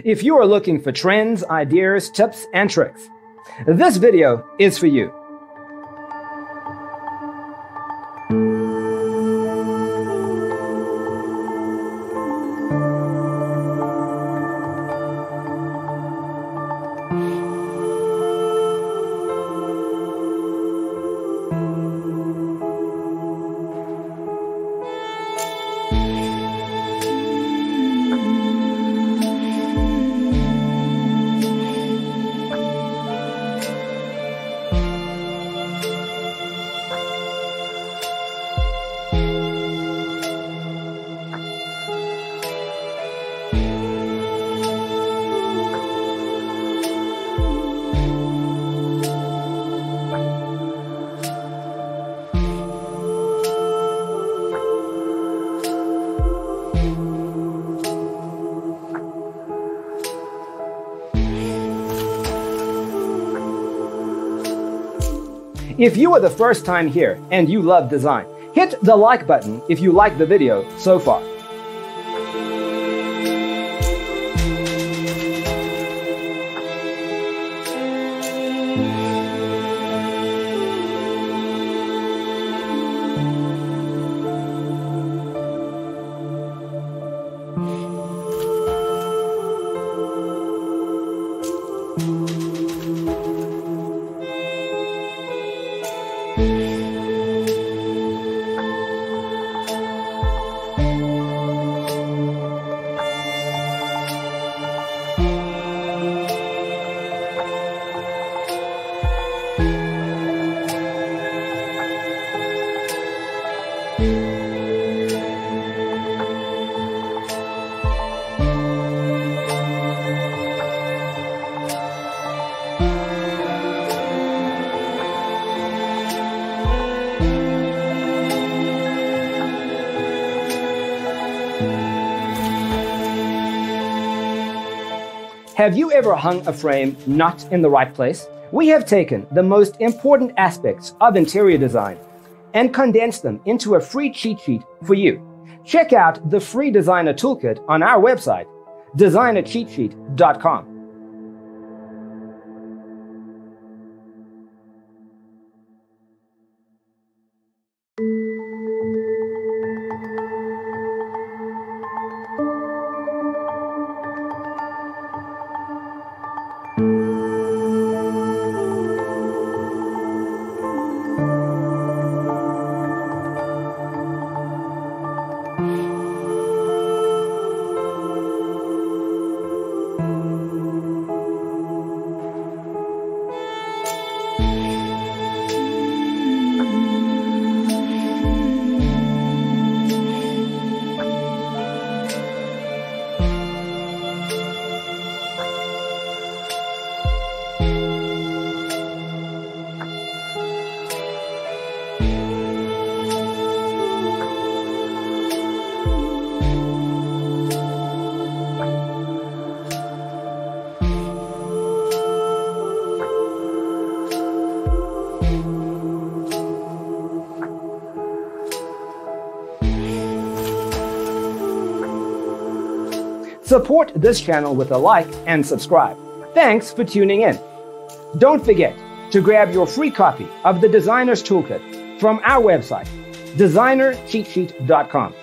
If you are looking for trends, ideas, tips, and tricks, this video is for you. If you are the first time here and you love design, hit the like button if you like the video so far. Have you ever hung a frame not in the right place? We have taken the most important aspects of interior design and condensed them into a free cheat sheet for you. Check out the free designer toolkit on our website, designercheatsheet.com. Support this channel with a like and subscribe. Thanks for tuning in. Don't forget to grab your free copy of the Designer's Toolkit from our website, designercheatsheet.com.